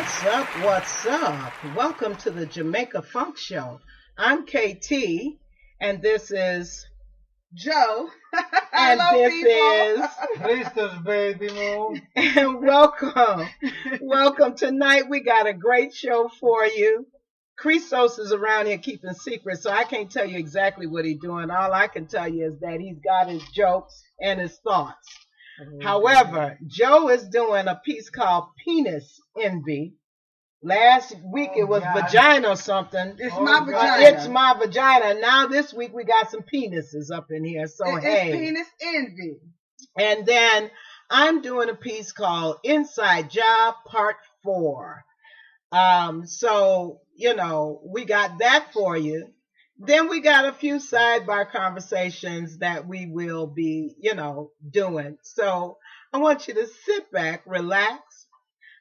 What's up? What's up? Welcome to the Jamaica Funk Show. I'm KT, and this is Joe. and Hello, this people. is Christos, baby, move. and welcome. Tonight we got a great show for you. Christos is around here keeping secrets, so I can't tell you exactly what he's doing. All I can tell you is that he's got his jokes and his thoughts. However, Joe is doing a piece called Penis Envy. Last week it was vagina or something. It's my vagina. It's my vagina. Now this week we got some penises up in here. So It's hey. penis envy. And then I'm doing a piece called Inside Job Part 4. So, we got that for you. Then we got a few sidebar conversations that we will be, doing. So I want you to sit back, relax.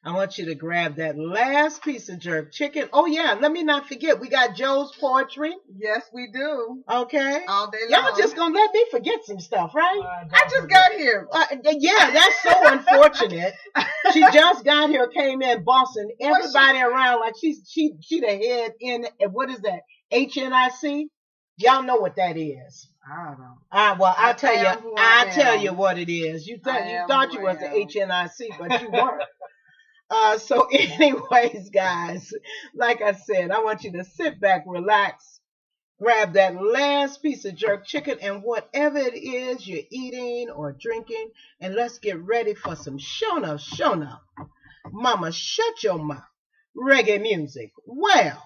I want you to grab that last piece of jerk chicken. Oh yeah, let me not forget, we got Joe's poetry. Yes, we do. Okay. All day long. Y'all just gonna let me forget some stuff, right? I just got here. Yeah, that's so unfortunate. She just got here, came in bossing everybody around like she the head in, what is that? HNIC? Y'all know what that is. I don't know. Well, I'll tell you am. what it is. You I thought you am was who the I am. HNIC, but you weren't. So anyways, guys, like I said, I want you to sit back, relax, grab that last piece of jerk chicken and whatever it is you're eating or drinking, and let's get ready for some shona. Mama, shut your mouth. Reggae music. Well,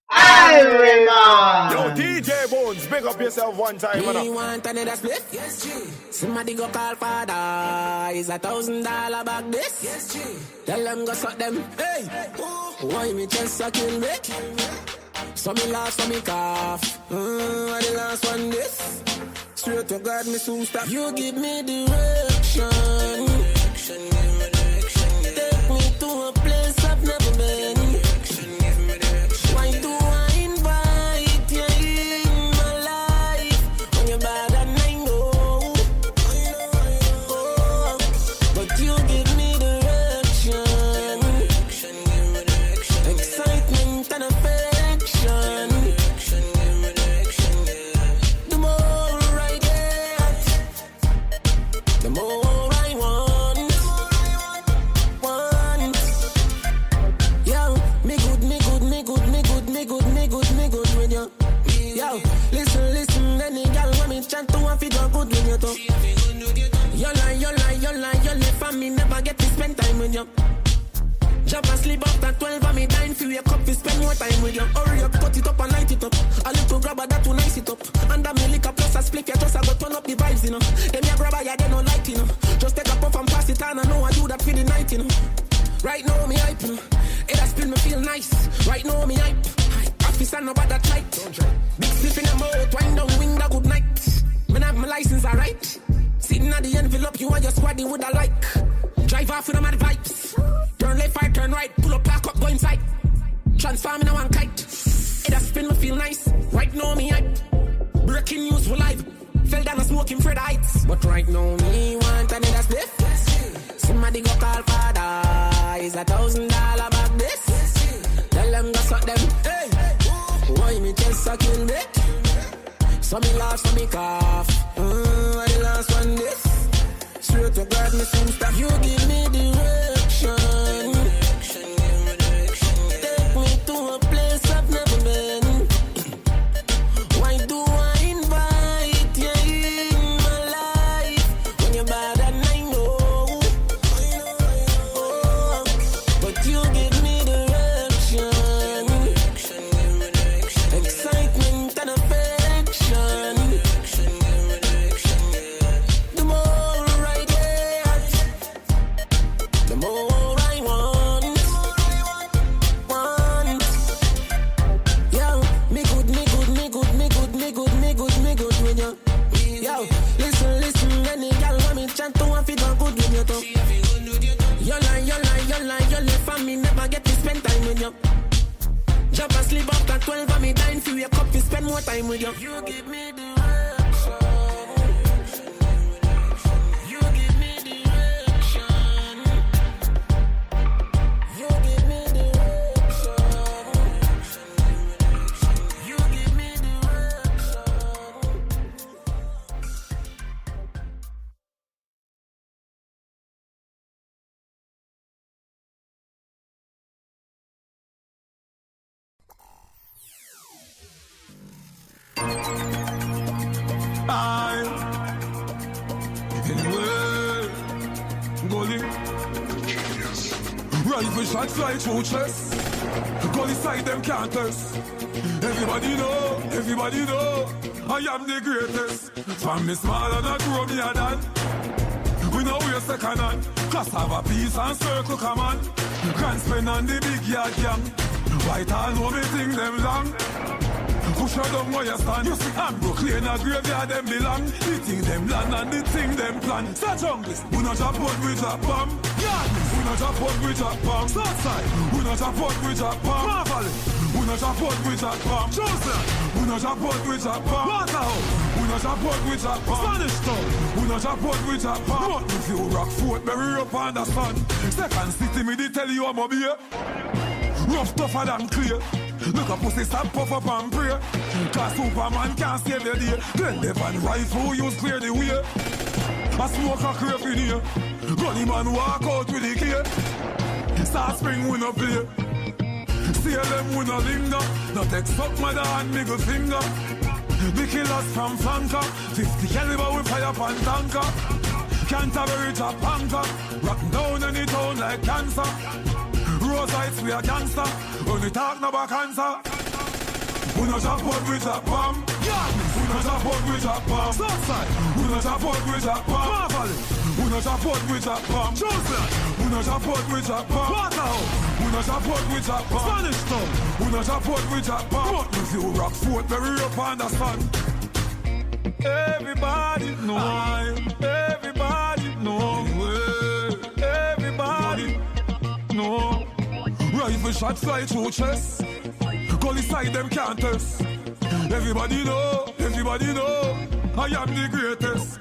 Yo, DJ Bones, big up yourself one time. You want another split? Yes, G. Somebody go call father. Is $1,000 back this? Yes, G. Tell them go suck them. Hey, why me just a kill me? So me laugh, so me cough. The last one this. Straight to God, me soon stop. You give me direction. Take me to a place I've never been. Why do I invite you in my life when you're bad and I know? But you give me direction, excitement and affection. The more I get, the more I want. Yo, me good with you. Yo, listen, any girl when me chant to one figure good with you too. You lie, for me never get to spend time with you. Jump asleep after 12 and me dine for your cup to spend more time with you. Hurry up, cut it up and light it up. A little grabber that to nice it up. Under me liquor plus a split, you just a go turn up the vibes, Them ya grabber, ya they no light, Just take a puff and pass it on, I know I do that for the night, Right now me hype, It has been me feel nice. Right now me hype. Office and nobody that light. Big sniff in the mouth, wind down, wing the good night. Man have my license, alright. Sitting at the envelope, you and your squad, would I like. Drive off with them mad vibes. Turn left, right, turn right. Pull up, park up, go inside. Transform in a one kite. It has been me feel nice. Right now me hype. Breaking news for live. Fell down a smoking for the heights. But right now me want another split. Somebody go call father. Is $1,000 back this? Tell them go suck them. Hey, why me just a kill me? So me laugh, so me cough. The last one this. Straight to God, me soon stop. You give me direction. Take me to a place I've never been. Why do I invite you in my life when you're bad and I know? But you give me direction, excitement and affection. The more I get, the more I want. Yo, me good with you. Yo, listen, any girl want me chant to one figure good with you too. You lie, for me never get to spend time with you. Jump asleep after 12 and me dine for your cup to spend more time with you. You give me direction. You give me direction. You give gully. Rifle shot fly through chest. Gully side them can't test. Everybody know, I am the greatest. From me small and I grow me a dad. We know we're second hand. Class have a peace and circle come on. Grand spend on the big yard gang. White all know me thing them long. Push her down where you stand. You see, I'm Brooklyn, a graveyard them belong. The thing them land and the thing them plan. Start junglist, we not drop out, we drop bomb. Yardless, we not drop out, we drop bomb. Southside, we not drop out, we drop bomb. Marvally, we not drop out, we drop bomb. Johnson, we not drop out, we drop bomb. Waterhouse, we not drop out, we drop bomb. Spanish Town, we not drop out, we drop bomb. What if you rock Fort, bury up on the sun. Second city, me they tell you I'm a beer. Rough, tougher than clear. Look a pussy stop, puff up and pray. Cause Superman can't save the day. Then the van rifle use clear the way. A smoke a creep in here. Gunny man walk out with the key. Start spring we no play. CLM we no linger. No take suck mother and middle finger. The killers from flanker. 50 caliber we fire pan tanker. Canterbury drop anchor. Rock down any town like cancer. Rose heights we a gangster. When we talk about cancer. We no drop out, we drop bomb. We no drop out, we drop bomb. Southside, we no drop out, we drop bomb. Marvally, we no drop out, we drop bomb. Johnson, we no drop out, we drop bomb. Waterhouse, we no drop out, we drop bomb. Spanish Town, we no drop out, we drop bomb. What if you rock Fort, bury up on the sun? Everybody know, everybody know, everybody know. Rifle shot fly through chest. Gully side them can't test. Everybody know, I am the greatest.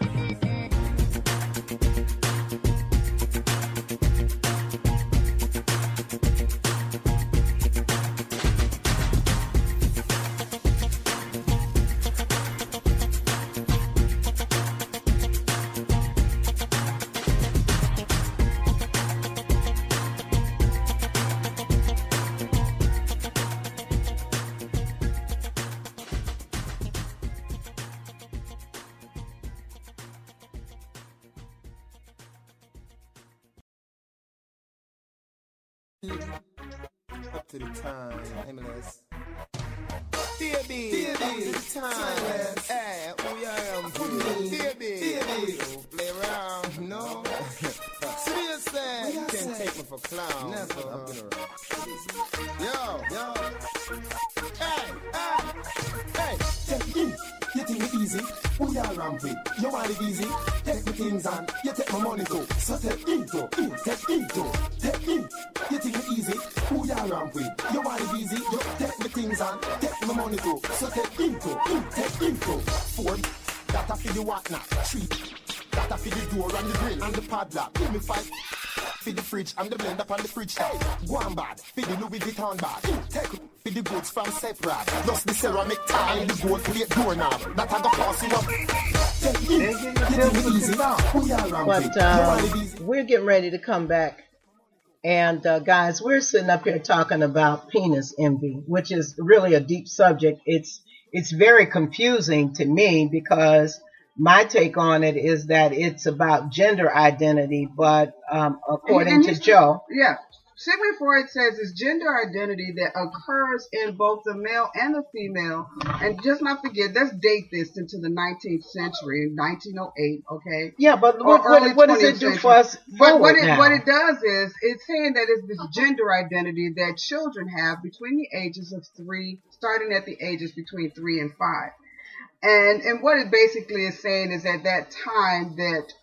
Up to the time, nameless. Baby, timeless. Hey, we are baby. Play around, no. Seriously, you can't take me for clown. Never. I'm gonna Yo. Hey. Take me, you think it easy? We are ramping. You want it easy? Take me things on. You take my money too. So take into. Take in. You think it easy? Who you ramping? You want it easy? You take me things on. Take my money too. So take into. Ford, that a for the what now? 3, that a for the door and the grill and the padlock. Give me 5. For the fridge and the blender on the fridge. Hey, go on bad. For the Louis Vuitton bag. Take for the goods from separate. Plus the ceramic tile and the gold plate doorknob. That I got pass you up. Take in. You think it easy now? Who you ramping? But we're getting ready to come back. And guys, we're sitting up here talking about penis envy, which is really a deep subject. It's very confusing to me because my take on it is that it's about gender identity, but according to Joe. Yeah. Sigmund Freud says it's gender identity that occurs in both the male and the female. And just not forget, let's date this into the 19th century, 1908, okay? Yeah, but what does it do for us? But what it does is, it's saying that it's this gender identity that children have between the ages of 3, starting at the ages between 3 and 5. And what it basically is saying is at that time that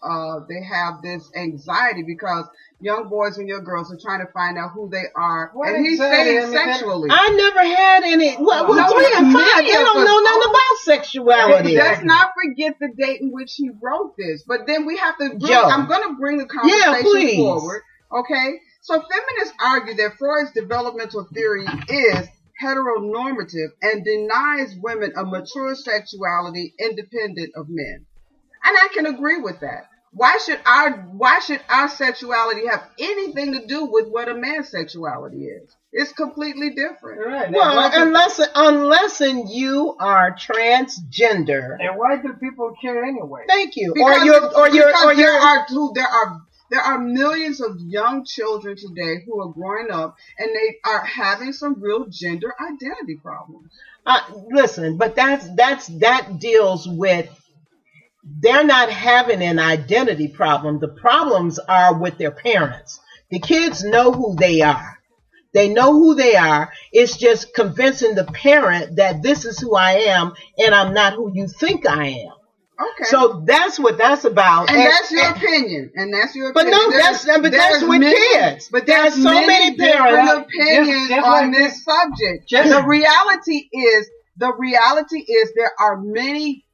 they have this anxiety because young boys and young girls are trying to find out who they are. And he's saying sexually. I never had any. Well, 3 and 5, you don't know nothing about sexuality. Let's not forget the date in which he wrote this. But then we have to I'm going to bring the conversation forward. Okay? So feminists argue that Freud's developmental theory is heteronormative and denies women a mature sexuality independent of men. And I can agree with that. Why should our sexuality have anything to do with what a man's sexuality is? It's completely different. Right. Well, unless you are transgender. And why do people care anyway? Thank you. There are There are millions of young children today who are growing up and they are having some real gender identity problems. Listen, but that deals with, they're not having an identity problem. The problems are with their parents. The kids know who they are. They know who they are. It's just convincing the parent that this is who I am and I'm not who you think I am. Okay. So that's what that's about. And that's your opinion. And that's your opinion. But no, that's with kids. But there's so many parents opinions on this subject. The reality is there are many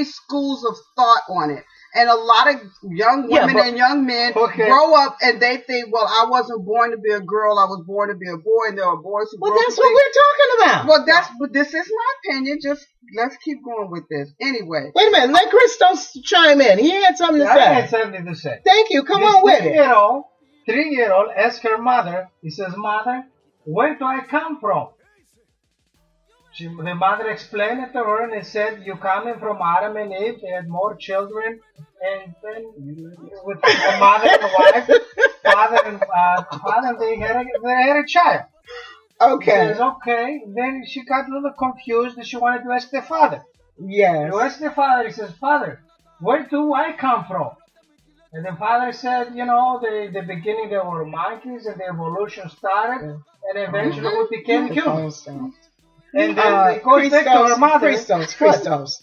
schools of thought on it. And a lot of young women and young men grow up and they think, well, I wasn't born to be a girl, I was born to be a boy, and there are boys who grow up. Well, that's what we're talking about. Well, but this is my opinion. Just let's keep going with this. Anyway. Wait a minute. Let Christos chime in. He had something to say. I had something to say. Thank you. Come on with it. 3-year-old asked her mother, he says, Mother, where do I come from? The mother explained it to her and it said, you coming from Adam and Eve, they had more children, and then with the mother and wife, father, they had a child. Okay. He says, okay. Then she got a little confused and she wanted to ask the father. Yes. You ask the father, he says, Father, where do I come from? And the father said, the beginning there were monkeys and the evolution started, and eventually we became humans. And then it goes back to her mother. Christos.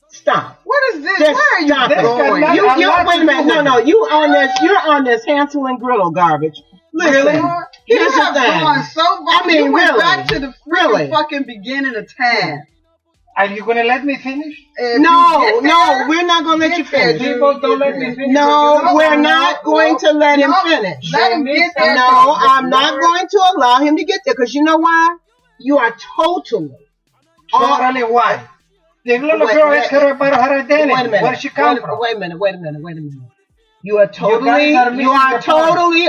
Stop. What is this? Where are you going? Wait a minute. No. You're on this Hansel and Gretel garbage. Listen. Really? Here's the thing. You went back to the fucking beginning of time. Are you going to let me finish? No, we're not going to let you finish. People don't let me finish. No, we're not going to let him finish. Let him get there. No, I'm not going to allow him to get there because you know why? You are totally why? The little girl asked her about her identity. Wait a minute. Where she come from? Wait a minute. You are totally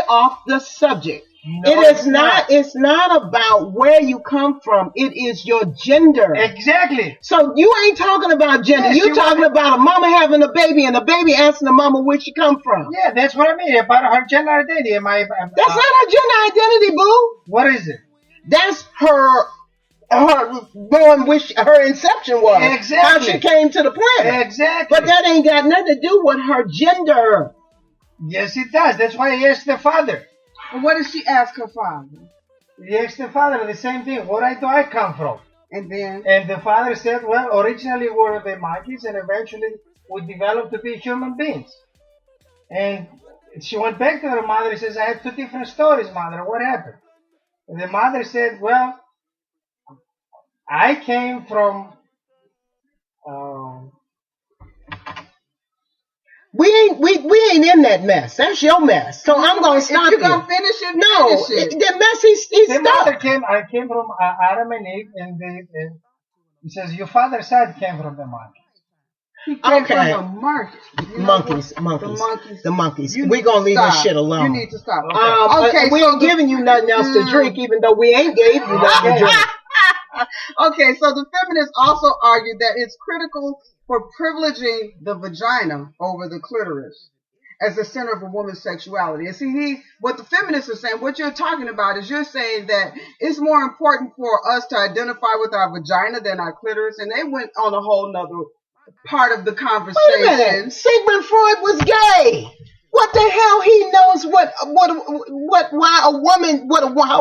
off the subject. No, it's not about where you come from. It is your gender. Exactly. So you ain't talking about gender. Yes, You're talking about a mama having a baby and a baby asking the mama where she come from. Yeah, that's what I mean about her gender identity. That's not her gender identity, boo. What is it? That's her born, which her inception was. Exactly. How she came to the planet. Exactly. But that ain't got nothing to do with her gender. Yes, it does. That's why he asked the father. And what did she ask her father? He asked the father the same thing. Where do I come from? And the father said, well, originally we were the monkeys and eventually we developed to be human beings. And she went back to her mother and says, I have two different stories, mother. What happened? And the mother said, well, I came from... We ain't in that mess. That's your mess. So I'm gonna stop you. If you're gonna finish it, the mess he's stuck. I came from Adam and Eve, and he says your father's side came from the monkey. He came from the monkeys. We're gonna leave this shit alone. You need to stop. Okay, we ain't giving you nothing else to drink, even though we ain't gave you nothing to drink. Okay, so the feminists also argue that it's critical for privileging the vagina over the clitoris as the center of a woman's sexuality. And see, what the feminists are saying, what you're talking about is you're saying that it's more important for us to identify with our vagina than our clitoris, and they went on a whole nother part of the conversation. Wait a minute. Sigmund Freud was gay. What the hell? He knows why a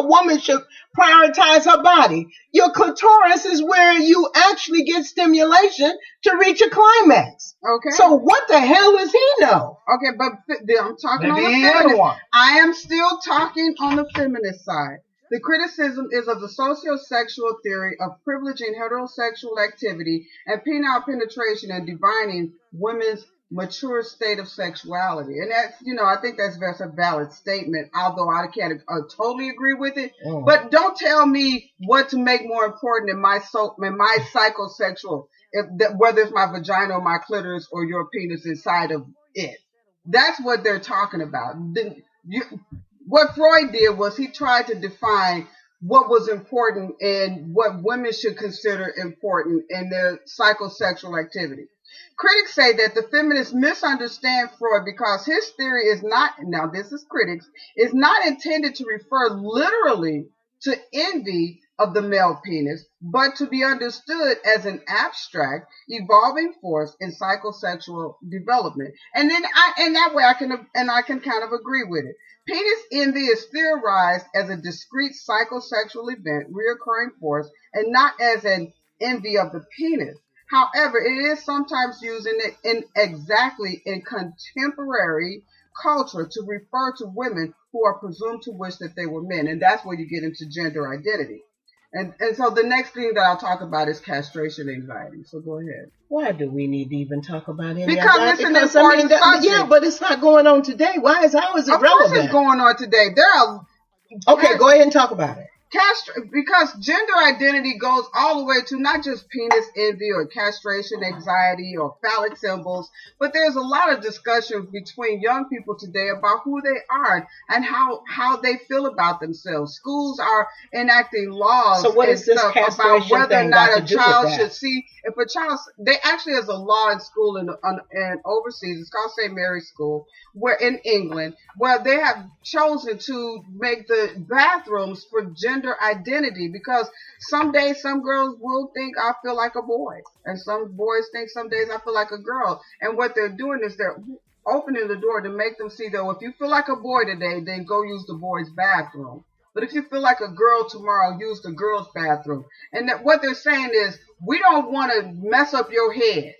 woman should prioritize her body. Your clitoris is where you actually get stimulation to reach a climax. Okay. So what the hell does he know? Okay, but I'm talking on the feminist. I am still talking on the feminist side. The criticism is of the sociosexual theory of privileging heterosexual activity and penile penetration and defining women's mature state of sexuality. And that's, I think that's a valid statement, although I can't totally agree with it. But don't tell me what to make more important in my psychosexual, whether it's my vagina or my clitoris or your penis inside of it. That's what they're talking about. What Freud did was he tried to define what was important and what women should consider important in their psychosexual activity. Critics say that the feminists misunderstand Freud because his theory is not, now this is critics, is not intended to refer literally to envy of the male penis, but to be understood as an abstract, evolving force in psychosexual development. And then that way I can kind of agree with it. Penis envy is theorized as a discrete psychosexual event, reoccurring force, and not as an envy of the penis. However, it is sometimes used in contemporary culture to refer to women who are presumed to wish that they were men, and that's where you get into gender identity. And so the next thing that I'll talk about is castration anxiety. So go ahead. Why do we need to even talk about any because of that? It's an important subject. Yeah, but it's not going on today. How is it relevant? Of course it's going on today. Okay, go ahead and talk about it. Because gender identity goes all the way to not just penis envy or castration anxiety or phallic symbols, but there's a lot of discussion between young people today about who they are and how they feel about themselves. Schools are enacting laws so what is this about whether or not a child should see. If a child, they actually has a law in school and overseas, it's called St. Mary's School, where in England, where they have chosen to make the bathrooms for gender identity, because some days some girls will think I feel like a boy, and some boys think some days I feel like a girl. And what they're doing is they're opening the door to make them see that if you feel like a boy today, then go use the boys' bathroom. But if you feel like a girl tomorrow, use the girls' bathroom. And that what they're saying is, we don't want to mess up your head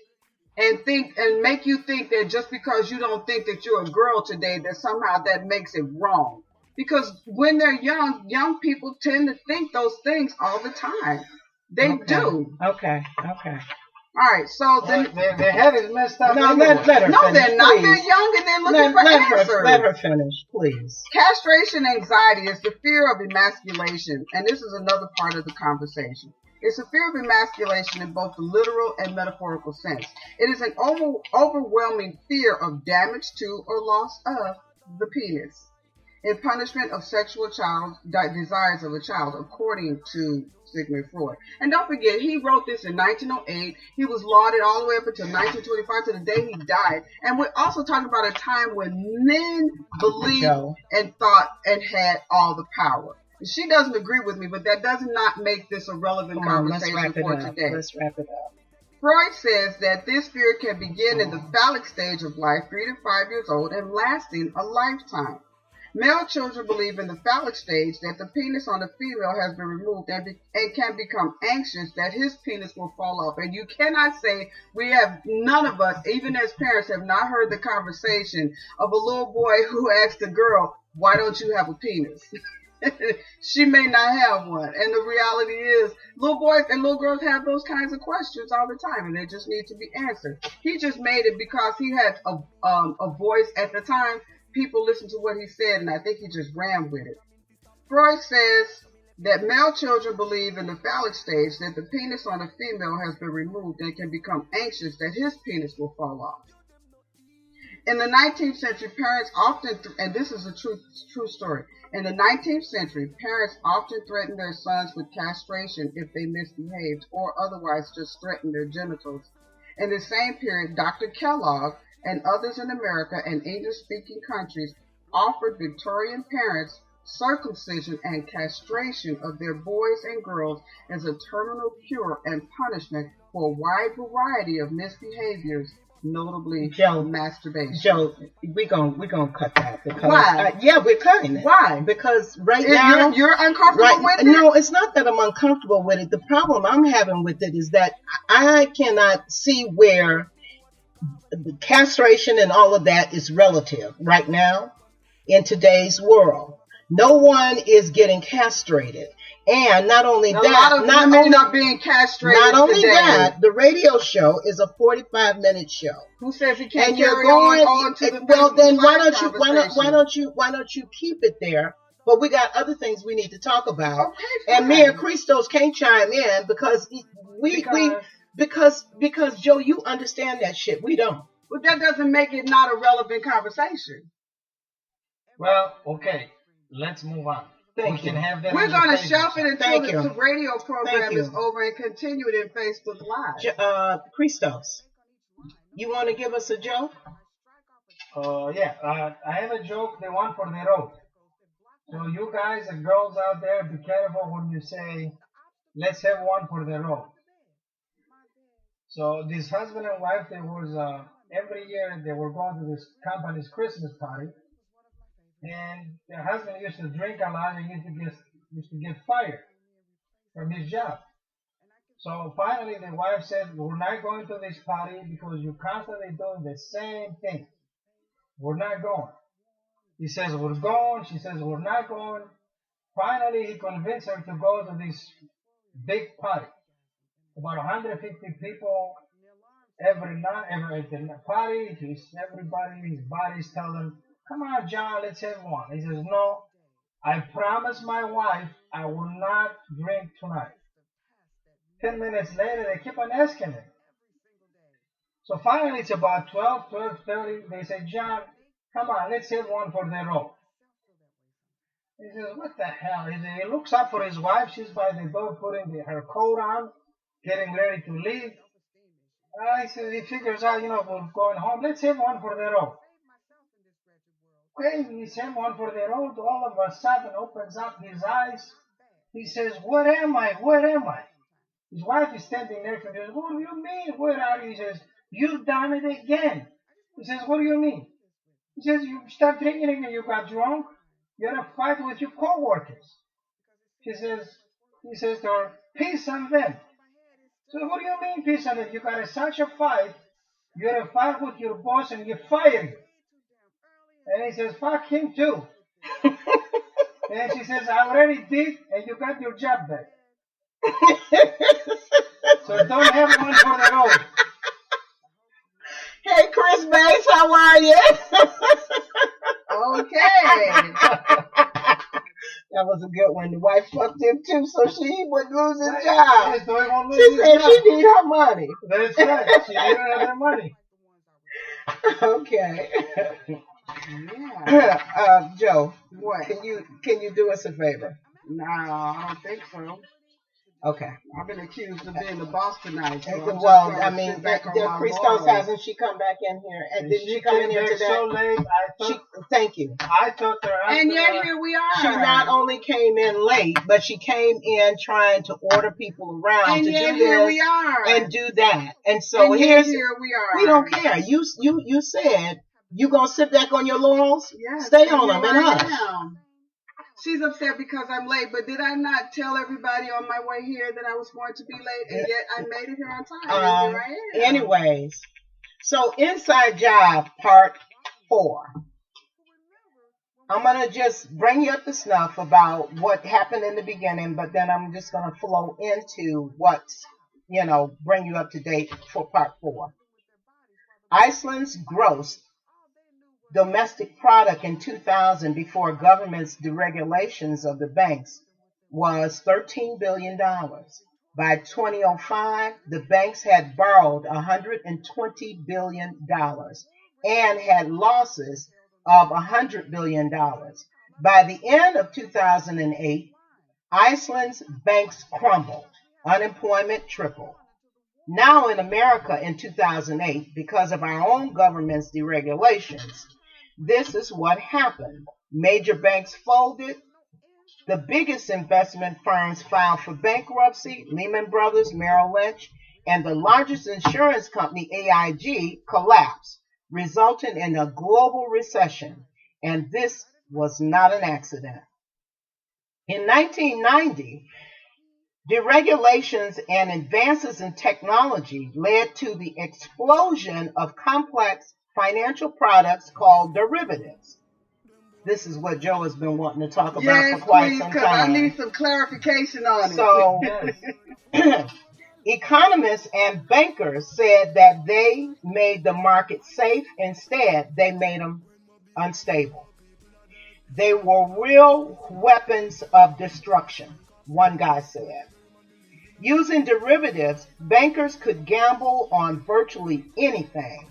and make you think that just because you don't think that you're a girl today, that somehow that makes it wrong. Because when they're young people tend to think those things all the time. They do. Okay. All right, so their head is messed up. No, let her finish. No, they're not. Please. They're young and they're looking for answers. Let her finish, please. Castration anxiety is the fear of emasculation, and this is another part of the conversation. It's a fear of emasculation in both the literal and metaphorical sense. It is an overwhelming fear of damage to or loss of the penis in punishment of sexual desires of a child, according to Sigmund Freud. And don't forget, he wrote this in 1908. He was lauded all the way up until 1925, to the day he died. And we're also talking about a time when men believed and thought and had all the power. She doesn't agree with me, but that does not make this a relevant conversation for today. Let's wrap it up. Freud says that this fear can begin in the phallic stage of life, 3 to 5 years old, and lasting a lifetime. Male children believe in the phallic stage that the penis on the female has been removed and can become anxious that his penis will fall off. And you cannot say none of us, even as parents, have not heard the conversation of a little boy who asked a girl, "Why don't you have a penis?" She may not have one. And the reality is, little boys and little girls have those kinds of questions all the time, and they just need to be answered. He just made it because he had a voice at the time. People listened to what he said, and I think he just ran with it. Freud says that male children believe in the phallic stage that the penis on a female has been removed and can become anxious that his penis will fall off. In the 19th century, parents often, and this is a true story, in the 19th century, parents often threatened their sons with castration if they misbehaved, or otherwise just threatened their genitals. In the same period, Dr. Kellogg and others in America and English-speaking countries offered Victorian parents circumcision and castration of their boys and girls as a terminal cure and punishment for a wide variety of misbehaviors, notably masturbation. Joe, we're gonna cut that because why? We're cutting it. Why? Because now you're uncomfortable with it. No, it's not that I'm uncomfortable with it. The problem I'm having with it is that I cannot see where the castration and all of that is relative right now in today's world. No one is getting castrated. And not only that, not women are being castrated. Not only today. that, the radio show is a 45-minute show. Who says he can't and carry on to the well, then why don't you keep it there? But we got other things we need to talk about. Okay, and me and Christos can't chime in because Joe, you understand that shit. We don't. But that doesn't make it not a relevant conversation. Well, okay. Let's move on. Thank you. We're going to shelf it until the radio program is over and continue it in Facebook Live. Christos. You want to give us a joke? Yeah. I have a joke. The one for the road. So you guys and girls out there, be careful when you say, "Let's have one for the road." So this husband and wife, they was every year they were going to this company's Christmas party, and the husband used to drink a lot and used to get fired from his job. So finally, the wife said, "We're not going to this party because you're constantly doing the same thing. We're not going." He says, "We're going." She says, "We're not going." Finally, he convinced her to go to this big party. About 150 people every night, at the party. His buddies tell him, "Come on, John, let's have one." He says, "No, I promised my wife I will not drink tonight." 10 minutes later, they keep on asking him. So finally, it's about 12:30. They say, "John, come on, let's have one for the road." He says, "What the hell?" He looks up for his wife. She's by the door putting her coat on, getting ready to leave. He says, he figures out, we're going home. Let's have one for the road. Okay, he's having one for the road. All of a sudden, opens up his eyes. He says, "Where am I? Where am I?" His wife is standing next to him. He says, "What do you mean? Where are you?" He says, "You've done it again." He says, "What do you mean?" He says, "You start drinking and you got drunk. You had a fight with your co-workers." He says to her, "Peace on them." So what do you mean, peace on them? You got such a fight. You had a fight with your boss and you fired him. And he says, "Fuck him too." And she says, "I already did, and you got your job back." So don't have one for the road. Hey, Chris Bates, how are you? Okay. That was a good one. The wife fucked him too, so she would lose his job. She She said she need her money. That's right. She didn't have her money. Okay. Yeah. Joe, What? can you do us a favor? No, I don't think so. Okay. I've been accused of being the boss tonight. So Well, I mean, Christos, hasn't she come back in here? And did she come in here today? So late. Thank you. I thought her husband. And yet here we are. She not only came in late, but she came in trying to order people around and to yet do here this we are. and do that. And so and here we are. we don't care. You said you gonna sit back on your laurels? Yes, Stay on them and hush. am. She's upset because I'm late, but did I not tell everybody on my way here that I was going to be late, and yet I made it here on time? And here I am. Anyways, so Inside Job Part 4. I'm going to just bring you up to snuff about what happened in the beginning, but then I'm just going to flow into what's, bring you up to date for Part 4. Iceland's gross domestic product in 2000 before government's deregulations of the banks was $13 billion. By 2005, the banks had borrowed $120 billion and had losses of $100 billion. By the end of 2008, Iceland's banks crumbled. Unemployment tripled. Now in America in 2008, because of our own government's deregulations, this is what happened. Major banks folded. The biggest investment firms filed for bankruptcy, Lehman Brothers, Merrill Lynch, and the largest insurance company, AIG, collapsed, resulting in a global recession. And this was not an accident. In 1990, deregulations and advances in technology led to the explosion of complex financial products called derivatives. This is what Joe has been wanting to talk about for quite some time. I need some clarification on it. So, economists and bankers said that they made the market safe. Instead, they made them unstable. They were real weapons of destruction, one guy said. Using derivatives, bankers could gamble on virtually anything.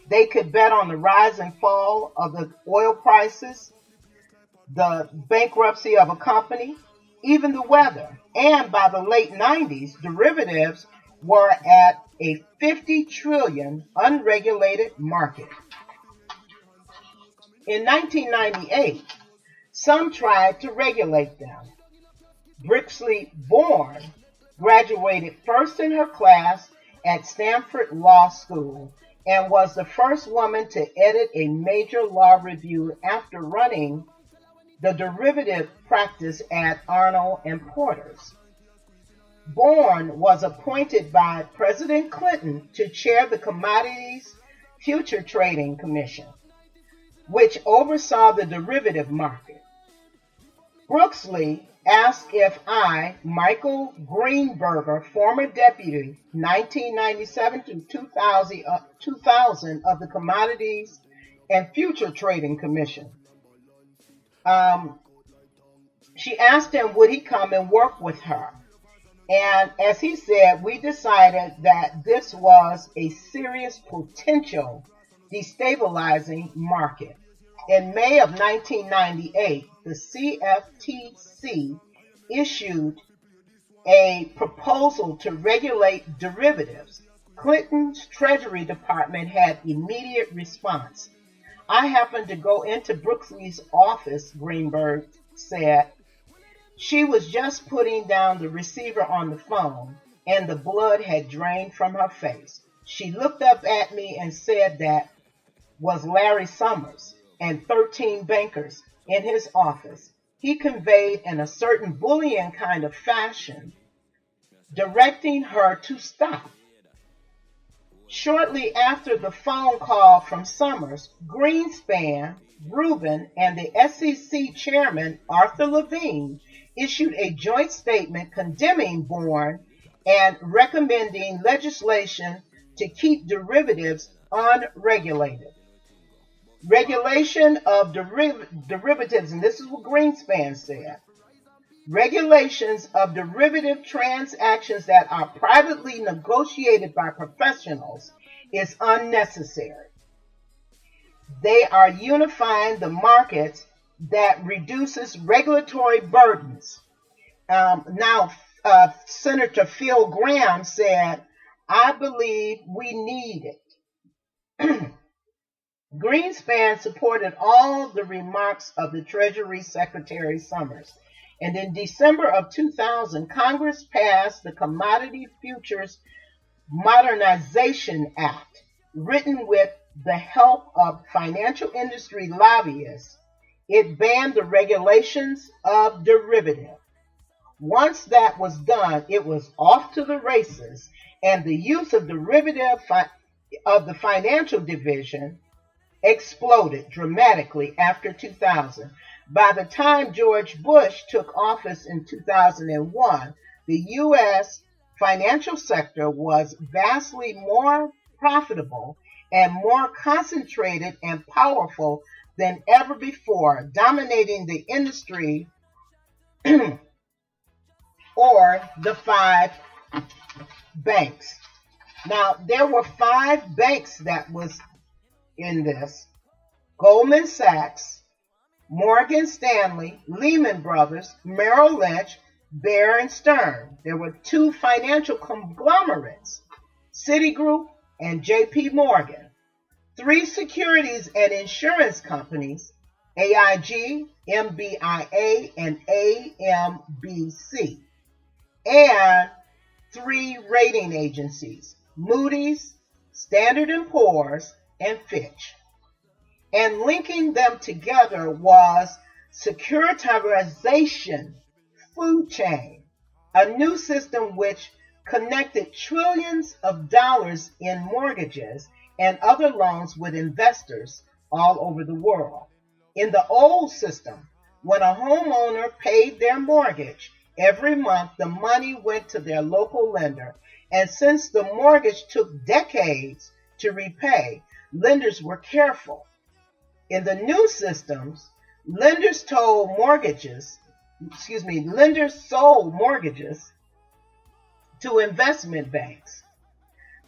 They could bet on the rise and fall of the oil prices, the bankruptcy of a company, even the weather. And by the late 90s, derivatives were at a 50 trillion unregulated market. In 1998, some tried to regulate them. Brixley Bourne graduated first in her class at Stanford Law School and was the first woman to edit a major law review after running the derivative practice at Arnold and Porter's. Bourne was appointed by President Clinton to chair the Commodities Future Trading Commission, which oversaw the derivative market. Brookslee asked if I, Michael Greenberger, former deputy 1997 to 2000 of the Commodities and Future Trading Commission, she asked him would he come and work with her. And as he said, we decided that this was a serious potential destabilizing market. In May of 1998, the CFTC issued a proposal to regulate derivatives. Clinton's Treasury Department had immediate response. I happened to go into Brookslee's office, Greenberg said. She was just putting down the receiver on the phone, and the blood had drained from her face. She looked up at me and said that was Larry Summers and 13 bankers in his office. He conveyed in a certain bullying kind of fashion, directing her to stop. Shortly after the phone call from Summers, Greenspan, Rubin, and the SEC chairman, Arthur Levine, issued a joint statement condemning Bourne and recommending legislation to keep derivatives unregulated. Regulation of derivatives, and this is what Greenspan said, regulations of derivative transactions that are privately negotiated by professionals is unnecessary. They are unifying the markets that reduces regulatory burdens. Senator Phil Gramm said, I believe we need it. Greenspan supported all the remarks of the Treasury Secretary Summers. And in December of 2000, Congress passed the Commodity Futures Modernization Act, written with the help of financial industry lobbyists. It banned the regulations of derivative. Once that was done, it was off to the races, and the use of derivative of the financial division exploded dramatically after 2000. By the time George Bush took office in 2001, the U.S. financial sector was vastly more profitable and more concentrated and powerful than ever before, dominating the industry or the 5 banks. Now, there were 5 banks that was in this: Goldman Sachs, Morgan Stanley, Lehman Brothers, Merrill Lynch, Bear and Stern. There were 2 financial conglomerates, Citigroup and JP Morgan, 3 securities and insurance companies, AIG, MBIA, and AMBC, and 3 rating agencies, Moody's, Standard & Poor's, and Fitch. And linking them together was securitization food chain, a new system which connected trillions of dollars in mortgages and other loans with investors all over the world. In the old system, when a homeowner paid their mortgage, every month the money went to their local lender, and since the mortgage took decades to repay, lenders were careful. In the new systems, lenders sold mortgages to investment banks.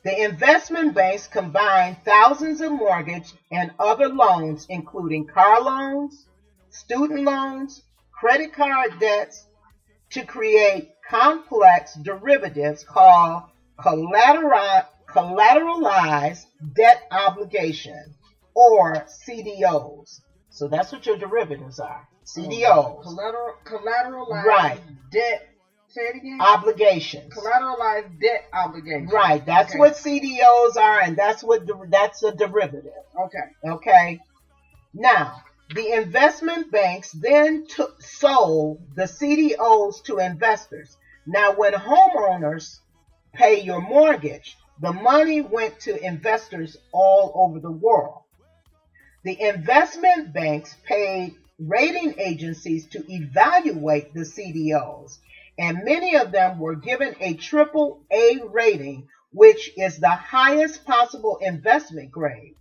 The investment banks combined thousands of mortgage and other loans, including car loans, student loans, credit card debts, to create complex derivatives called collateralized collateralized debt obligation, or CDOs. So that's what your derivatives are. CDOs. Collateralized right. debt. Say it again. Obligations. Collateralized debt obligations. Right. That's what CDOs are, and that's a derivative. Okay. Okay. Now, the investment banks then sold the CDOs to investors. Now, when homeowners pay your mortgage, the money went to investors all over the world. The investment banks paid rating agencies to evaluate the CDOs, and many of them were given a AAA rating, which is the highest possible investment grade.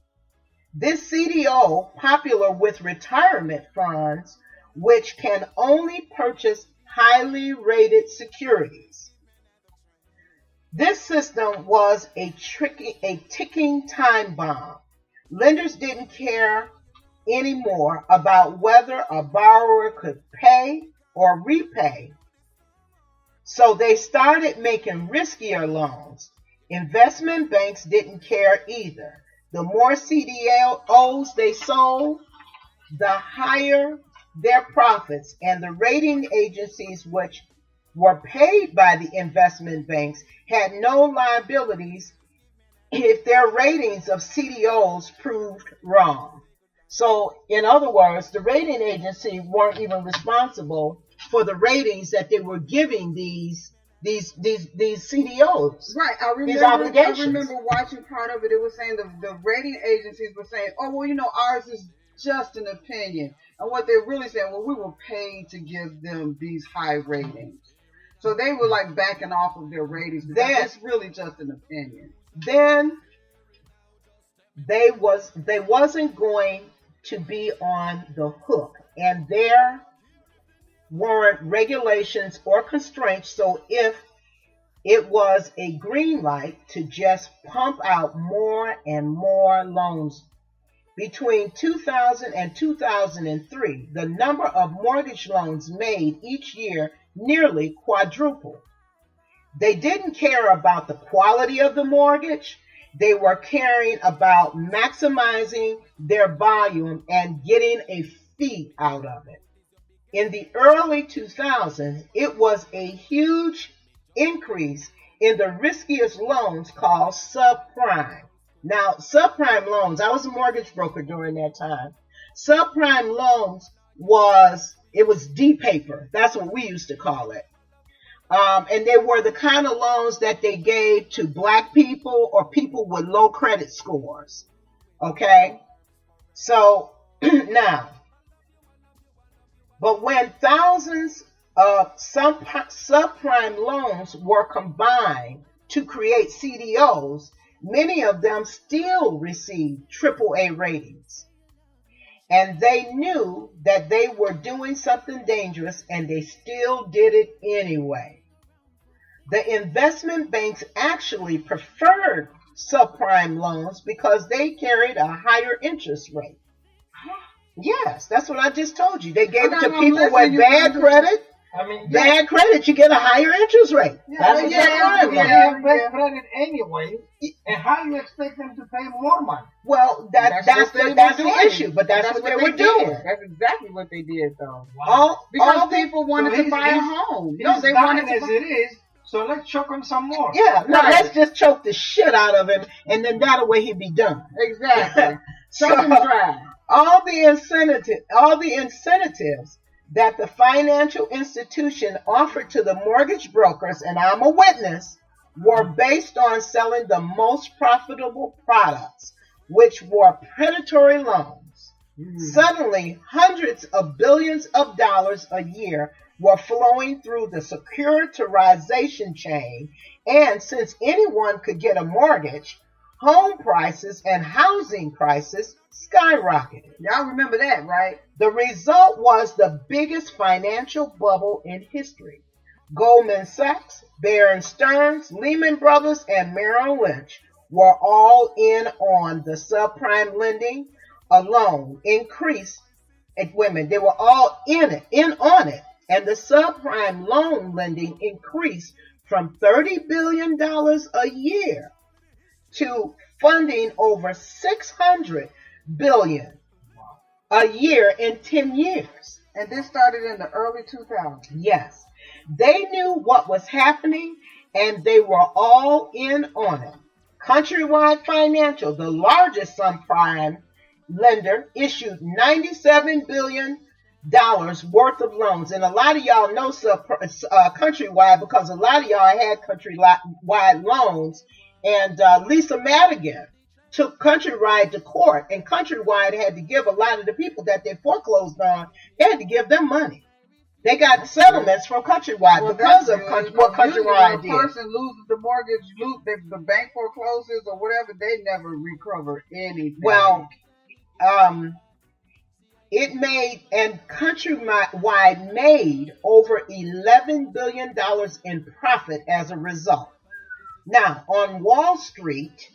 This CDO, popular with retirement funds, which can only purchase highly rated securities. This system was a ticking time bomb. Lenders didn't care anymore about whether a borrower could pay or repay. So they started making riskier loans. Investment banks didn't care either. The more CDOs they sold, the higher their profits, and the rating agencies, which were paid by the investment banks, had no liabilities if their ratings of CDOs proved wrong. So, in other words, the rating agency weren't even responsible for the ratings that they were giving these CDOs. Right. I remember watching part of it. It was saying the rating agencies were saying, oh, well, ours is just an opinion. And what they're really saying, well, we were paid to give them these high ratings. So they were like backing off of their ratings. It's really just an opinion. Then they wasn't going to be on the hook, and there weren't regulations or constraints. So if it was a green light to just pump out more and more loans. Between 2000 and 2003, the number of mortgage loans made each year nearly quadrupled. They didn't care about the quality of the mortgage. They were caring about maximizing their volume and getting a fee out of it. In the early 2000s, it was a huge increase in the riskiest loans called subprime. Now, subprime loans, I was a mortgage broker during that time. Subprime loans was D paper. That's what we used to call it. And they were the kind of loans that they gave to black people or people with low credit scores. Okay? So, now, but when thousands of subprime loans were combined to create CDOs, many of them still received AAA ratings. And they knew that they were doing something dangerous, and they still did it anyway. The investment banks actually preferred subprime loans because they carried a higher interest rate. Yes, that's what I just told you. They gave it to people with bad credit. Bad credit, you get a higher interest rate. That's what bad credit anyway. And how do you expect them to pay more money? Well, that's the issue, but that's what they were doing. That's exactly what they did, though. Wow. Because people wanted to buy a home. No, they wanted as it is. So let's choke him some more. Yeah, no, let's just choke the shit out of him, and then that way he'd be done. Exactly. Choke him dry. All the incentives that the financial institution offered to the mortgage brokers, and I'm a witness, were based on selling the most profitable products, which were predatory loans. Suddenly, hundreds of billions of dollars a year were flowing through the securitization chain, and since anyone could get a mortgage, home prices and housing prices skyrocketed. Y'all remember that, right? The result was the biggest financial bubble in history. Goldman Sachs, Bear Stearns, Lehman Brothers, and Merrill Lynch were all in on the subprime lending alone. Increased women, they were all in on it. And the subprime loan lending increased from $30 billion a year to funding over $600 billion a year in 10 years. And this started in the early 2000s. Yes. They knew what was happening, and they were all in on it. Countrywide Financial, the largest subprime lender, issued $97 billion worth of loans. And a lot of y'all know Countrywide because a lot of y'all had Countrywide loans. And Lisa Madigan took Countrywide to court, and Countrywide had to give a lot of the people that they foreclosed on, they had to give them money. They got settlements from Countrywide because of what Countrywide did. When a person loses the mortgage, the bank forecloses or whatever, they never recover anything. Well, it made, and Countrywide made over $11 billion in profit as a result. Now, on Wall Street,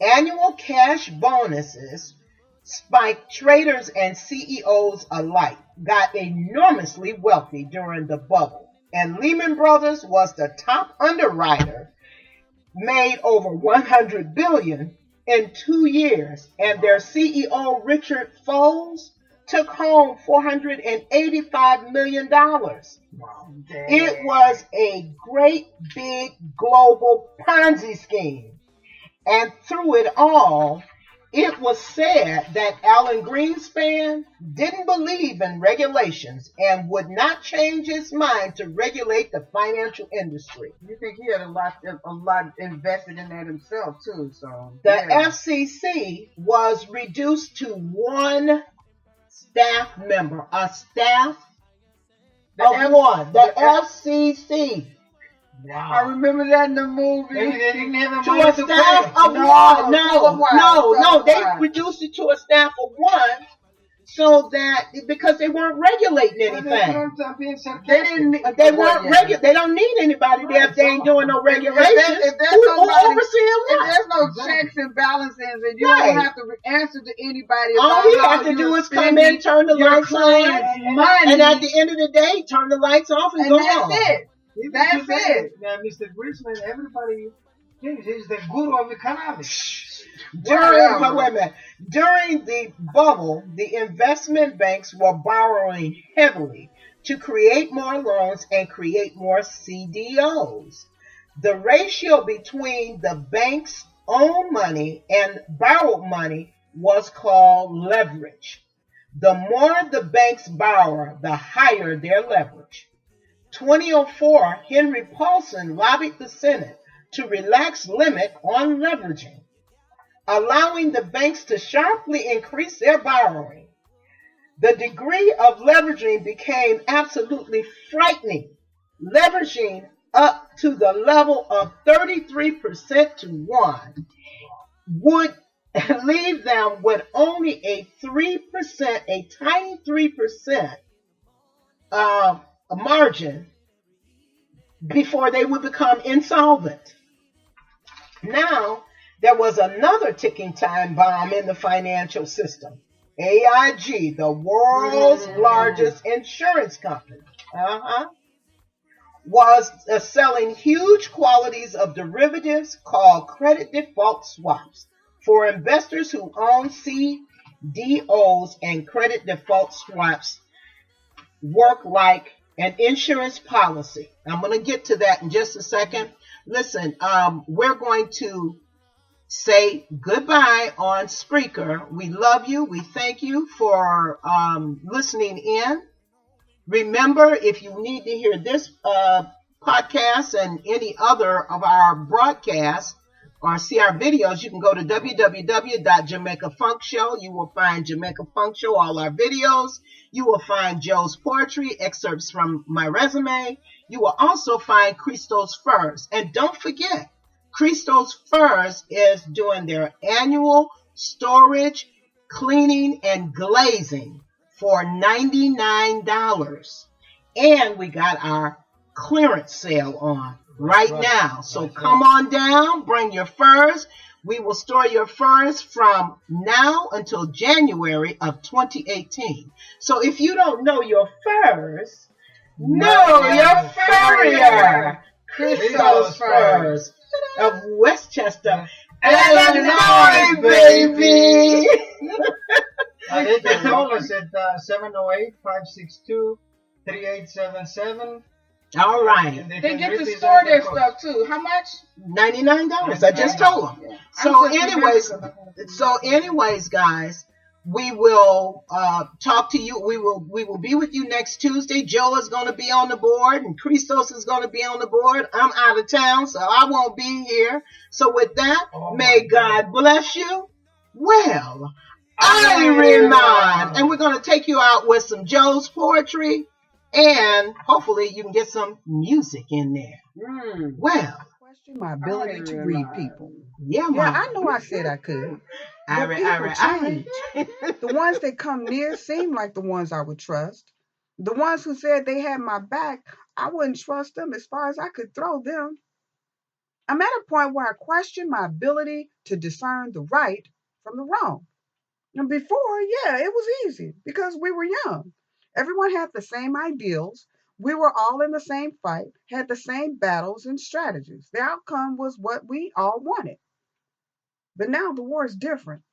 annual cash bonuses spiked. Traders and CEOs alike got enormously wealthy during the bubble. And Lehman Brothers was the top underwriter, made over $100 billion in 2 years. And their CEO, Richard Foles, took home $485 million. Wow. It was a great big global Ponzi scheme. And through it all, it was said that Alan Greenspan didn't believe in regulations and would not change his mind to regulate the financial industry. You think he had a lot invested in that himself too? So the FCC was reduced to one staff member, a staff of one. The FCC. Wow. I remember that in the movie. Maybe they didn't have to a staff of one. No. They reduced it to a staff of one, so that because they weren't regulating anything. They weren't regulating. They don't need anybody there if they ain't doing no regulation. Who overseeing what? If there's no checks and balances, and you don't have to answer to anybody. All he has to do is come in, turn the lights on, and at the end of the day, turn the lights off and go on. That's it. That's it. Now, Mr. Grisman, everybody thinks he's the guru of economics. During the bubble, the investment banks were borrowing heavily to create more loans and create more CDOs. The ratio between the bank's own money and borrowed money was called leverage. The more the banks borrow, the higher their leverage. 2004, Henry Paulson lobbied the Senate to relax limit on leveraging, allowing the banks to sharply increase their borrowing. The degree of leveraging became absolutely frightening, leveraging up to the level of 33% to 1 would leave them with only a 3%, a tiny 3% margin before they would become insolvent. Now, there was another ticking time bomb in the financial system. AIG, the world's largest insurance company, was selling huge quantities of derivatives called credit default swaps for investors who own CDOs, and credit default swaps work like an insurance policy. I'm going to get to that in just a second. Listen, we're going to say goodbye on Spreaker. We love you. We thank you for listening in. Remember, if you need to hear this podcast and any other of our broadcasts or see our videos, you can go to www.Jamaica Funk Show. You will find Jamaica Funk Show, all our videos. You will find Joe's poetry, excerpts from my resume. You will also find Christos Furs. And don't forget, Christos Furs is doing their annual storage, cleaning, and glazing for $99. And we got our clearance sale on right now. So come on down, bring your furs. We will store your furs from now until January of 2018. So if you don't know your furs, know your furrier. Christos Furs of Westchester. Illinois, baby. They can call us at 708-562-3877. All right. They get to store their stuff too. How much? $99. I just told them. So anyways, guys, we will talk to you. We will be with you next Tuesday. Joe is going to be on the board, and Christos is going to be on the board. I'm out of town, so I won't be here. So with that, may God bless you. Well, I remind, and we're going to take you out with some Joe's poetry, and hopefully you can get some music in there. Well, question my ability to read people. Yeah, I know I said I could. But people change. The ones that come near seem like the ones I would trust. The ones who said they had my back, I wouldn't trust them as far as I could throw them. I'm at a point where I question my ability to discern the right from the wrong. And before, it was easy because we were young. Everyone had the same ideals. We were all in the same fight, had the same battles and strategies. The outcome was what we all wanted. But now the war is different.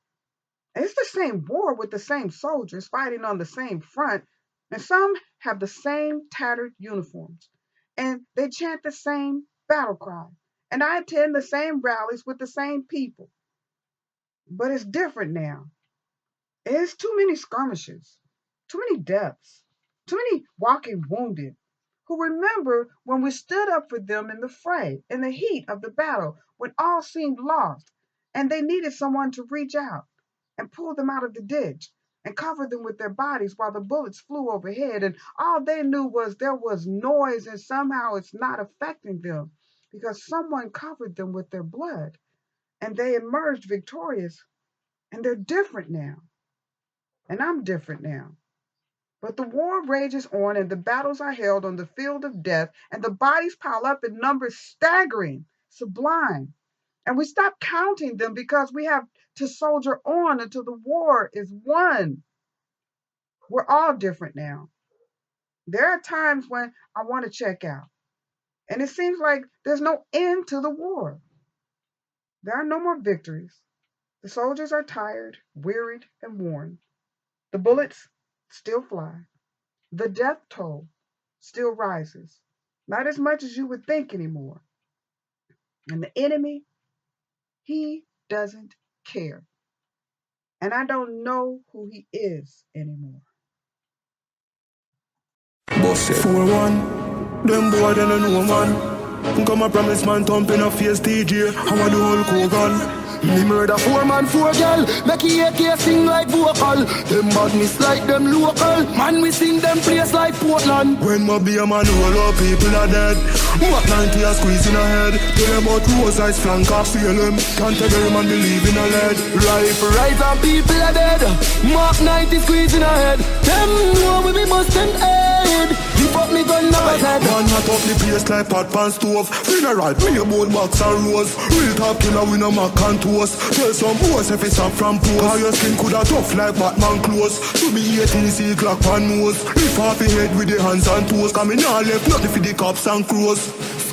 It's the same war with the same soldiers fighting on the same front, and some have the same tattered uniforms, and they chant the same battle cry, and I attend the same rallies with the same people. But it's different now. It's too many skirmishes, too many deaths, too many walking wounded who remember when we stood up for them in the fray, in the heat of the battle, when all seemed lost, and they needed someone to reach out and pull them out of the ditch and cover them with their bodies while the bullets flew overhead. And all they knew was there was noise, and somehow it's not affecting them because someone covered them with their blood, and they emerged victorious. And they're different now. And I'm different now. But the war rages on, and the battles are held on the field of death, and the bodies pile up in numbers staggering, sublime. And we stop counting them because we have to soldier on until the war is won. We're all different now. There are times when I want to check out, and it seems like there's no end to the war. There are no more victories. The soldiers are tired, wearied, and worn. The bullets still fly. The death toll still rises. Not as much as you would think anymore. And the enemy, he doesn't care. And I don't know who he is anymore. 4-1, them boy they don't know man. Come a promise man thumping a face DJ. I want the whole Kogan. Me murder 4 man 4 girl. Make AK sing like vocal. Them badness like them local. Man we sing them place like Portland. When my be a man all our people are dead. What 90 are squeezing a head. Tell them about rose eyes flank off feel them. Can't tell every man believe in a lead. Life rise and people are dead. Mark 90 squeezing a head. Them know we be bust them head. Give up me gun knock us head. Man hot up the place like pot pan stove. Funeral me a bone box and rose. Real top killer we no mac and toast. Tell some boys if it's up from pose. How your skin coulda tough like Batman clothes. To me 18 see clock pan nose. Lift off the head with the hands and toes. Come in all left nothing for the cops and crows.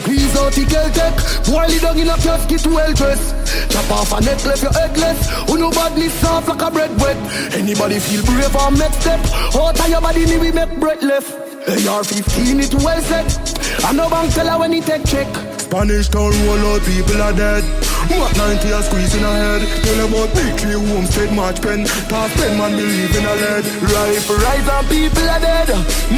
Squeeze out the girl tech. Boil it down in a casket well dressed. Chop off a neck left your headless. Who no badness soft like a bread wet. Anybody feel brave or make step. Out of your body me we make breath left. AR-15 it well set. I no bank teller when he take check. Spanish town roll out people are dead. What 90 are squeezing a head. Tell about big tree homestead match pen. Top 10 man believe in a lead. Life rise and people are dead.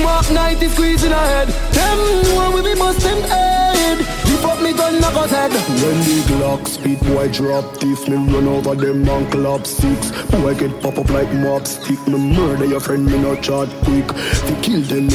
Mark 90 squeezing a head. Them know we be bust them head. Keep up me gun knock us head. When the Glock speed boy drop this. Me run over them and clap 6. Boy get pop up like mob stick. Me murder your friend me not chat quick. To kill them